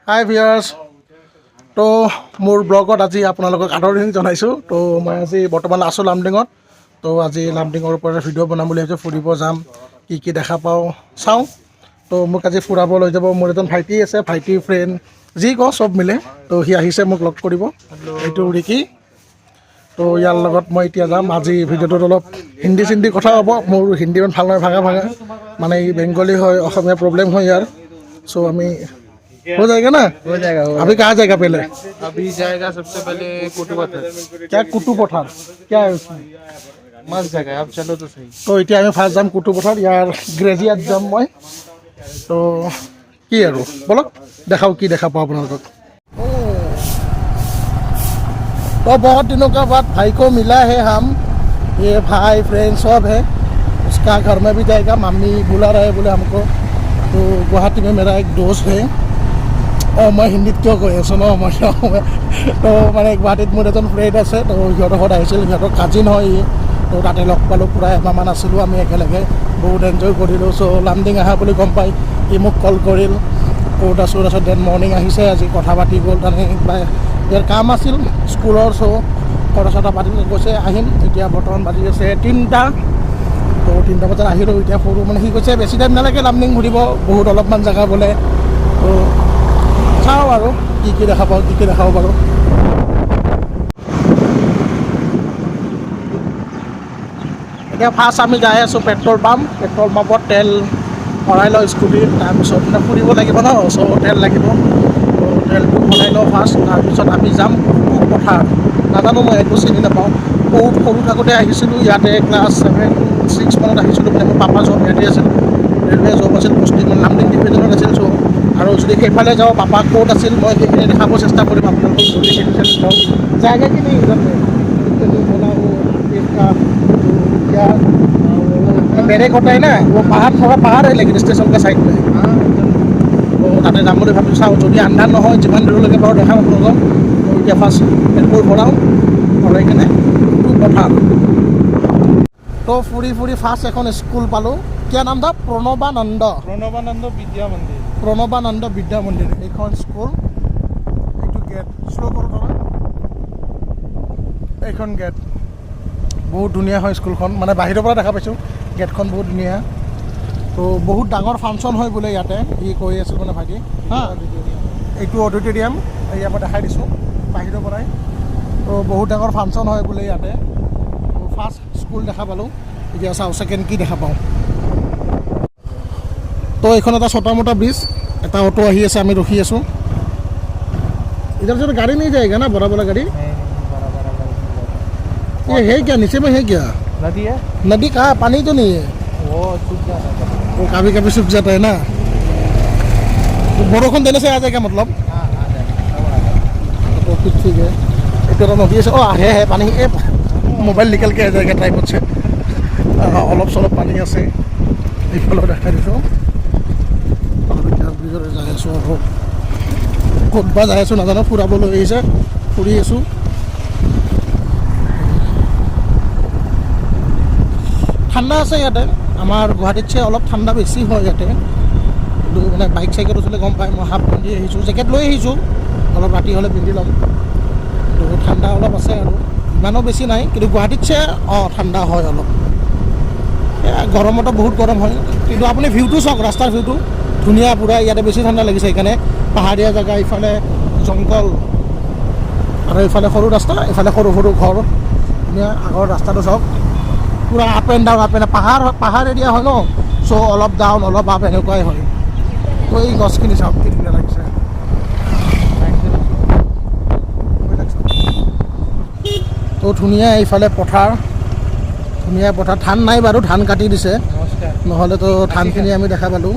হাই viewers তো মোৰ ব্লগত আজি আপোনালোকক আদৰণি জনাইছোঁ তো মই আজি বৰ্তমান আছোঁ লামডিঙত তো আজি লামডিঙৰ ওপৰত ভিডিঅ' বনাম বুলি ভাবিছোঁ ফুৰিব যাম কি দেখা পাওঁ চাওঁ তো মোক আজি ফুৰাব লৈ যাব মোৰ এজন ভাইটি আছে ভাইটিৰ ফ্ৰেণ্ড যি কওঁ চব মিলে তো সি আহিছে মোক লগ কৰিব এইটো ৰিকি তো ইয়াৰ লগত মই এতিয়া যাম আজি ভিডিঅ'টোত অলপ হিন্দী চিন্দি কথা হ'ব মোৰ হিন্দী ইমান ভাল নহয় ভাগা মানে ই বেংগলী হয় অসমীয়া প্ৰব্লেম হয় ইয়াৰ सो हमें हो जाएगा ना हो जाएगा अभी कहाँ जाएगा पहले अभी जाएगा सबसे पहले कुटु पत्थर क्या कुटु पठार क्या है उसमें मस्त जगह है अब चलो तो सही तो এতিয়া আমি ফাৰ্ষ্ট যাম কুটু পথাৰ ইয়াৰ গ্ৰেজিয়াত যাম মই তো কি আৰু বলক দেখাও কি দেখা পাওঁ আপোনালোকক तो बहुत दिनों का बाद भाई को मिला है हम ये भाई फ्रेंड सब है उसका घर में भी जाएगा मम्मी बुला रहे बोले हमको तो गुवाहाटी में मेरा एक दोस्त है और मैं हिंदी क्यों কৈ আছোঁ ন মই তো মানে গুৱাহাটীত মোৰ এজন ফ্ৰেণ্ড আছে তো সিহঁতৰ ঘৰত আহিছিল সিহঁতৰ কাজিন হয় তো তাতে লগ পালোঁ প্ৰায় এমাহমান আছিলোঁ আমি একেলগে বহুত এনজয় কৰিলোঁ চ' লামডিং আহা বুলি গম পাই সি মোক কল কৰিল ক'ত আছোঁ তাৰপিছত দেন মৰ্ণিং আহিছে আজি কথা পাতি গ'ল তাতে ইয়াৰ কাম আছিল স্কুলৰ চ' কথা চথা পাতি কৈছে আহিম এতিয়া বৰ্তমান বাজি আছে 3টা তো 3টা বজাত আহিলোঁ এতিয়া সৰু মানে সি কৈছে বেছি টাইম নালাগে লামডিং ঘূৰিব বহুত অলপমান জেগা বোলে তো চাওঁ আৰু কি দেখা পাওঁ কি দেখাব পাৰোঁ এতিয়া ফাৰ্ষ্ট আমি যাই আছোঁ পেট্ৰল পাম্পত তেল ভৰাই লওঁ স্কুটিত তাৰপিছত মানে ফুৰিব লাগিব ন চ' তেল লাগিব তেলটো ভৰাই লওঁ ফাৰ্ষ্ট তাৰপিছত আমি যাম কুটু পথাৰ নাজানো মই একো চিনি নাপাওঁ বহুত সৰু থাকোঁতে আহিছিলোঁ ইয়াতে ক্লাছ 7-6 মানত আহিছিলোঁ মানে মোৰ পাপা জব ইয়াতে আছিল ৰেলৱে জব আছিল পষ্টিং মানে লামডিং ডিভিজনত আছিল চ' আৰু যদি সেইফালে যাওঁ পাপা ক'ত আছিল মই সেইখিনি দেখাব চেষ্টা কৰিম আপোনালোকক যদি সেইখিনি যাওঁ জায়গা কি नहीं इधर में बोला वो इसका क्या बैरेक होता है ना वो पहाड़ थोड़ा पहाड़ है लेकिन स्टेशन का साइड में तो তাতে যাম বুলি ভাবিছোঁ চাওঁ যদি আন্ধাৰ নহয় যিমান দূৰলৈকে বাৰু দেখাম আপোনালোকক তো এতিয়া ফাৰ্ষ্ট পেট্ৰল ভৰাওঁ ভৰাই কিনে কুটু পথাৰ তো ফুৰি ফাৰ্ষ্ট এখন স্কুল পালোঁ क्या नाम था प्रणवानंद विद्या मंदिर এইখন স্কুল এইটো গেট শ্ল' কৰোঁ ধৰা এইখন গেট বহুত ধুনীয়া হয় স্কুলখন মানে বাহিৰৰ পৰা দেখা পাইছোঁ গেটখন বহুত ধুনীয়া তো বহুত ডাঙৰ ফাংচন হয় বোলে ইয়াতে ই কৈ আছিল মানে ভাইটি হা এইটো অডিটৰিয়াম ইয়াৰ পৰা দেখাই দিছোঁ বাহিৰৰ পৰাই তো বহুত ডাঙৰ ফাংচন হয় বোলে ইয়াতে তো ফাৰ্ষ্ট স্কুল দেখা পালোঁ এতিয়া চাওঁ ছেকেণ্ড কি দেখা পাওঁ তো এইখন এটা छोटा मोटा ब्रिज এটা অটো আহি আছে আমি ৰখি আছোঁ इधर से तो गाड़ी नहीं जाएगा ना बड़ा गाड़ी ये है क्या नीचे में है क्या नदी है नदी कहाँ पानी तो नहीं है वो सूख जाता है वो कभी सूख जाता है ना तो बरखुण देने से आ जाएगा मतलब तो फिर ठीक है एक नदी আছে ओ है पानी मोबाइल निकल के आ जाएगा टाइम से অলপ চলপ পানী আছে এইফালে দেখাই দিছোঁ ব্ৰিজৰে যাই আছোঁ আৰু ক'তবা যাই আছোঁ নাজানো ফুৰাবলৈ আহিছে ফুৰি আছোঁ ঠাণ্ডা আছে ইয়াতে আমাৰ গুৱাহাটীতছে অলপ ঠাণ্ডা বেছি হয় ইয়াতে কিন্তু মানে বাইক চাইকেল উঠিলে গম পায় মই হাফ পিন্ধি আহিছোঁ জেকেট লৈ আহিছোঁ অলপ ৰাতি হ'লে পিন্ধি ল'ম কিন্তু ঠাণ্ডা অলপ আছে আৰু ইমানো বেছি নাই কিন্তু গুৱাহাটীতছে ঠাণ্ডা হয় অলপ গৰমতো বহুত গৰম হয় কিন্তু আপুনি ভিউটো চাওক ৰাস্তাৰ ভিউটো ধুনীয়া পুৰা ইয়াতে বেছি ঠাণ্ডা লাগিছে সেইকাৰণে পাহাৰীয়া জেগা ইফালে জংঘল আৰু ইফালে সৰু ৰাস্তা ইফালে সৰু ঘৰ ধুনীয়া আগৰ ৰাস্তাটো চাওক পুৰা আপ এণ্ড ডাউন পাহাৰ এৰিয়া হয় ন চ' অলপ ডাউন অলপ আপ এনেকুৱাই হয় তো এই গছখিনি চাওক কি ধুনীয়া লাগিছে তো ধুনীয়া এইফালে পথাৰ ধান নাই বাৰু ধান কাটি দিছে নহ'লেতো ধানখিনি আমি দেখা পালোঁ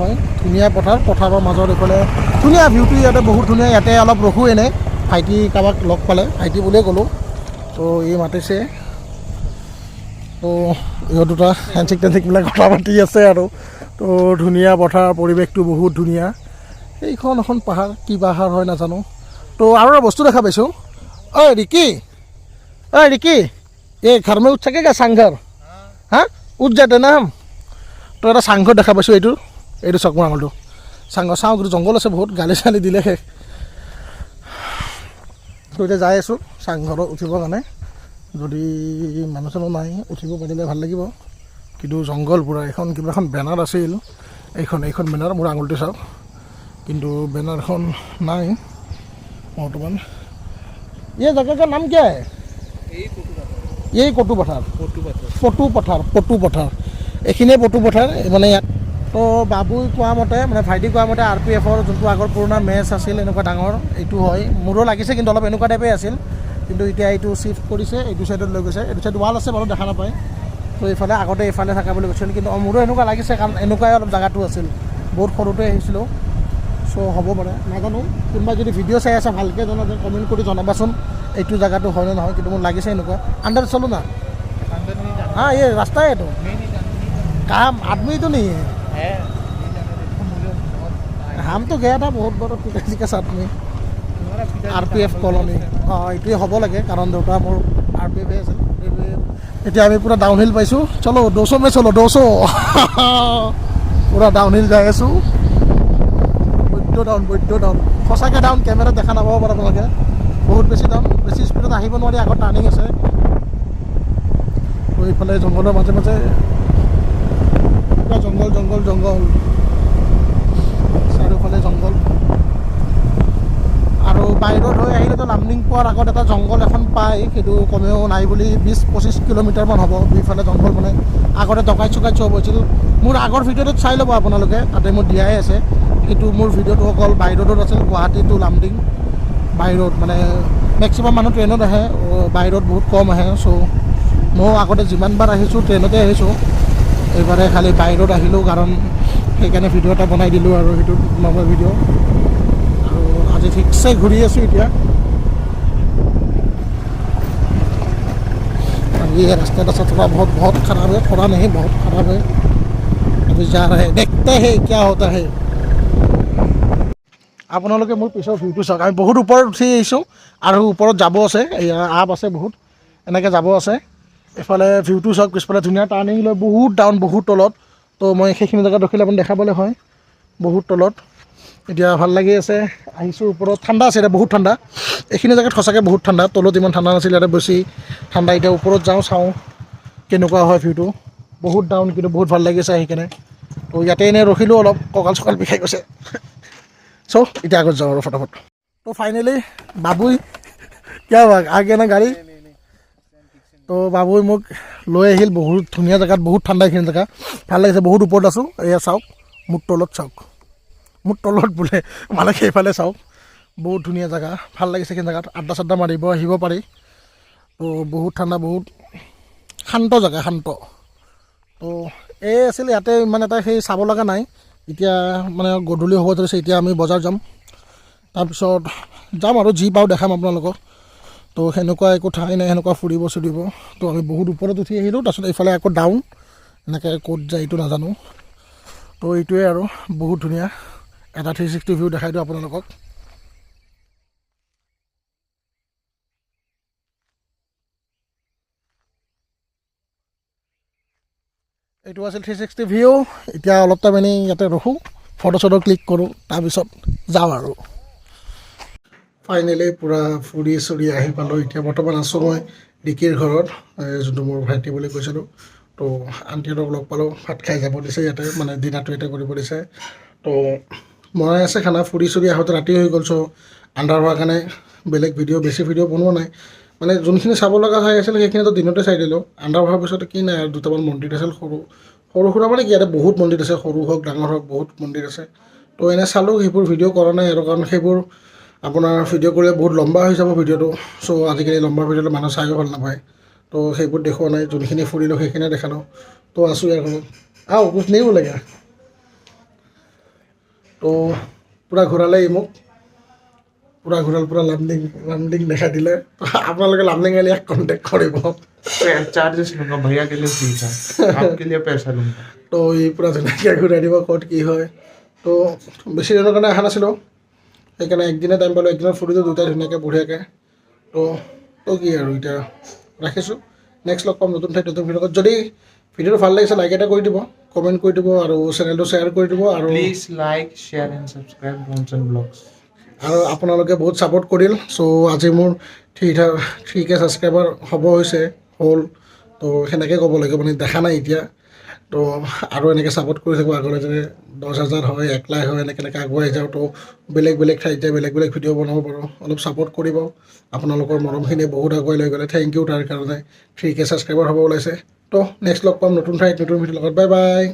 হয় ধুনীয়া পথাৰৰ মাজত এইফালে ধুনীয়া ভিউটো ইয়াতে বহুত ধুনীয়া ইয়াতে অলপ ৰখোঁ এনে ভাইটি কাৰোবাক লগ পালে ভাইটি বুলিয়ে ক'লোঁ তো ই মাতিছে তো ইহঁত দুটা হেণ্ডশেক কথা পাতি আছে আৰু তো ধুনীয়া পথাৰ পৰিৱেশটো বহুত ধুনীয়া এইখন এখন পাহাৰ কি পাহাৰ হয় নাজানো তো আৰু এটা বস্তু দেখা পাইছোঁ ঐ ৰিকি ये घर में उठ सकेगा सांघर हाँ उठ जाते ना हम तो এটা চাংঘৰ দেখা পাইছোঁ এইটো চাওক মোৰ আঙুলটো চাওঁ যদি জংঘল আছে বহুত গালি চালি দিলে শেষ তো এতিয়া যাই আছোঁ চাংঘৰত উঠিবৰ কাৰণে যদি মানুহ চানুহ নাই উঠিব পাৰিলে ভাল লাগিব কিন্তু জংঘল পূৰা এখন কিবা এখন বেনাৰ আছিল এইখন বেনাৰ মোৰ আঙুলিটো চাওক কিন্তু বেনাৰখন নাই বৰ্তমান ये जगह का नाम क्या है यही कोटू पठार এইখিনিয়ে পটু পথাৰ মানে ইয়াত তো বাবুই কোৱা মতে মানে ভাইটি কোৱা মতে RPFৰ যোনটো আগৰ পুৰণা মেচ আছিল এনেকুৱা ডাঙৰ এইটো হয় মোৰো লাগিছে কিন্তু অলপ এনেকুৱা টাইপেই আছিল কিন্তু এতিয়া এইটো চিফ্ট কৰিছে এইটো ছাইডত লৈ গৈছে এইটো ছাইড ৱাল আছে বাৰু দেখা নাপায় তো এইফালে আগতে এইফালে থকা বুলি কৈছিল কিন্তু মোৰো এনেকুৱা লাগিছে কাৰণ এনেকুৱাই অলপ জেগাটো আছিল বহুত সৰুতে আহিছিলোঁ চ' হ'ব পাৰে নাজানো কোনোবা যদি ভিডিঅ' চাই আছে ভালকৈ জনা কমেণ্ট কৰি জনাবাচোন এইটো জেগাটো হয় নে নহয় কিন্তু মোৰ লাগিছে এনেকুৱা আণ্ডাৰ চলো না हाँ ये रास्ता है तो काम आदमी तो नहीं है हम तो गया था बहुत बड़ा पिताजी के साथ में RPF কলনি এইটোৱে হ'ব লাগে কাৰণ দেউতা মোৰ RPF আছিল এতিয়া আমি পূৰা ডাউন হিল পাইছোঁ চলো 200 মে চলো 200 পূৰা ডাউন হিল যাই আছোঁ বৈদ্য ডাউন সঁচাকৈ ডাউন কেমেৰাত দেখা নাপাব পাৰে আপোনালোকে বহুত বেছি ডাউন বেছি স্পীডত আহিব নোৱাৰি আগত টাৰ্ণিং আছে তো এইফালে জংঘলৰ মাজে মাজে পুৰা জংঘল চাৰিওফালে জংঘল আৰু বাহিৰত হৈ আহিলেতো লামডিং পোৱাৰ আগত এটা জংঘল এখন পায় সেইটো কমেও নাই বুলি 20-25 কিলোমিটাৰমান হ'ব দুইফালে জংঘল মানে আগতে ডকাইত চকাইত চব হৈছিল মোৰ আগৰ ভিডিঅ'টোত চাই ল'ব আপোনালোকে তাতে মোৰ দিয়াই আছে কিন্তু মোৰ ভিডিঅ'টো অকল বাই ৰোডত আছিল গুৱাহাটী টু লামডিং বাই ৰোড মানে মেক্সিমাম মানুহ ট্ৰেইনত আহে বাই ৰোড বহুত কম আহে চ' মই আগতে যিমানবাৰ আহিছোঁ ট্ৰেইনতে আহিছোঁ এইবাৰে খালি বাই ৰোড আহিলোঁ কাৰণ সেইকাৰণে ভিডিঅ' এটা বনাই দিলোঁ আৰু সেইটো নৰ্মেল ভিডিঅ' আৰু আজি ঠিকছে ঘূৰি আছোঁ এতিয়া ये रास्ता थोड़ा बहुत ख़राब है थोड़ा नहीं बहुत ख़राब है अभी जा रहे हैं देखते हैं क्या होता है আপোনালোকে মোৰ পিছৰ ভিউটো চাওক আমি বহুত ওপৰত উঠি আহিছোঁ আৰু ওপৰত যাব আছে আপ আছে বহুত এনেকৈ যাব আছে এইফালে ভিউটো চাওক পিছফালে ধুনীয়া টাৰ্ণিং লৈ বহুত ডাউন বহুত তলত তো মই সেইখিনি জেগাত ৰখিলে আপুনি দেখাবলৈ হয় বহুত তলত এতিয়া ভাল লাগি আছে আহিছোঁ ওপৰত ঠাণ্ডা আছে এতিয়া বহুত ঠাণ্ডা এইখিনি জেগাত সঁচাকৈ বহুত ঠাণ্ডা তলত ইমান ঠাণ্ডা নাছিল ইয়াতে বেছি ঠাণ্ডা এতিয়া ওপৰত চাওঁ কেনেকুৱা হয় ভিউটো বহুত ডাউন কিন্তু বহুত ভাল লাগিছে সেইকাৰণে তো ইয়াতে এনেই ৰখিলোঁ অলপ কঁকাল চকাল বিষাই গৈছে চ' এতিয়া আগত যাওঁ আৰু ফটাফট তো ফাইনেলি বাবুই কিয় আগে না গাড়ী তো বাবুই মোক লৈ আহিল বহুত ধুনীয়া জেগাত বহুত ঠাণ্ডা এইখিনি জেগা ভাল লাগিছে বহুত ওপৰত আছোঁ এয়া চাওক মোৰ তলত চাওক মোৰ তলত বোলে মানে সেইফালে চাওক বহুত ধুনীয়া জেগা ভাল লাগিছে সেইখিনি জেগাত আড্ডা চাড্ডা মাৰিব আহিব পাৰি তো বহুত ঠাণ্ডা বহুত শান্ত জেগা শান্ত তো এই আছিল ইয়াতে ইমান এটা সেই চাব লগা নাই এতিয়া মানে গধূলি হ'ব ধৰিছে এতিয়া আমি বজাৰ যাম তাৰপিছত যাম আৰু যি পাওঁ দেখাম আপোনালোকক তো সেনেকুৱা একো ঠাই নাই সেনেকুৱা ফুৰিব চুৰিব তো আমি বহুত ওপৰত উঠি আহিলোঁ তাৰপিছত এইফালে আকৌ ডাউন এনেকৈ ক'ত যায় এইটো নাজানো তো এইটোৱে আৰু বহুত ধুনীয়া এটা 360 ভিউ দেখাই দিওঁ আপোনালোকক এইটো আছিল 360 ভিউ এতিয়া অলপ টাইম এনেই ইয়াতে ৰখোঁ ফটো চটো ক্লিক কৰোঁ তাৰপিছত যাওঁ আৰু ফাইনেলি পূৰা ফুৰি চুৰি আহি পালোঁ এতিয়া বৰ্তমান আছোঁ মই ডিকিৰ ঘৰত যোনটো মোৰ ভাইটি বুলি কৈছিলোঁ তো আণ্টিহঁতক লগ পালোঁ ভাত খাই যাব দিছে ইয়াতে মানে ডিনাৰটো ইয়াতে কৰিব দিছে তো বনাই আছে খানা ফুৰি চুৰি আহোঁতে ৰাতি হৈ গ'ল চ' আন্ধাৰ হোৱাৰ কাৰণে বেলেগ বেছি ভিডিঅ' বনোৱা নাই মানে যোনখিনি চাব লগা হৈ আছিল সেইখিনিতো দিনতে চাই দিলোঁ আন্ধাৰ হোৱাৰ পিছত কি নাই আৰু দুটামান মন্দিৰ আছিল সৰু সুৰা মানে কি ইয়াতে বহুত মন্দিৰ আছে সৰু হওক ডাঙৰ হওক বহুত মন্দিৰ আছে তো এনে চালোঁ সেইবোৰ ভিডিঅ' কৰা নাই আৰু কাৰণ সেইবোৰ আপোনাৰ ভিডিঅ' কৰিলে বহুত লম্বা হৈ যাব ভিডিঅ'টো চ' আজিকালি লম্বা ভিডিঅ'টো মানুহ চাইও ভাল নাপায় তো সেইবোৰ দেখুওৱা নাই যোনখিনি ফুৰিলোঁ সেইখিনিয়ে দেখালোঁ তো আছোঁ ইয়াৰ ঘৰত কুছ নেই বোলেগা তো পূৰা ঘূৰালে মোক পূৰা ঘূৰাল পূৰা লামডিং দেখাই দিলে আপোনালোকে লামডিং আলি এক কণ্টেক্ট কৰিব चार्जेस लूंगा भैया के लिए फ्री था आपके लिए पैसा लूंगा তো এই পূৰা ধুনীয়াকৈ ঘূৰাই দিব ক'ত কি হয় তো বেছি দিনৰ কাৰণে অহা নাছিলোঁ সেইকাৰণে একদিনে টাইম পালোঁ একদিনত ফুৰিলোঁ দুটাই ধুনীয়াকৈ বঢ়িয়াকৈ তো কি আৰু এতিয়া ৰাখিছোঁ নেক্সট লগ পাম নতুন ঠাইত নতুন ভিডিঅ'ত যদি ভিডিঅ'টো ভাল লাগিছে লাইক এটা কৰি দিব কমেণ্ট কৰি দিব আৰু চেনেলটো শ্বেয়াৰ কৰি দিব আৰু please like share and subscribe বনচন ব্লগছ আৰু আপোনালোকে বহুত ছাপোৰ্ট কৰিল চ' আজি মোৰ 3K ছাবস্ক্ৰাইবাৰ হ'ল তো সেনেকৈ ক'ব লাগিব মানে দেখা নাই এতিয়া তো আৰু এনেকৈ ছাপোৰ্ট কৰি থাকিব আগলৈ যাতে 10,000 হয় 1 লাখ হয় এনেকৈ আগুৱাই যাওঁ তো বেলেগ ঠাইতে বেলেগ ভিডিঅ' বনাব পাৰোঁ অলপ ছাপোৰ্ট কৰিব আপোনালোকৰ মৰমখিনি বহুত আগুৱাই লৈ গ'লে থেংক ইউ তাৰ কাৰণে 3K ছাবস্ক্ৰাইবাৰ হ'ব ওলাইছে তো নেক্সট লগ পাম নতুন ঠাইত নতুন ভিডিঅ'ৰ লগত বাই বাই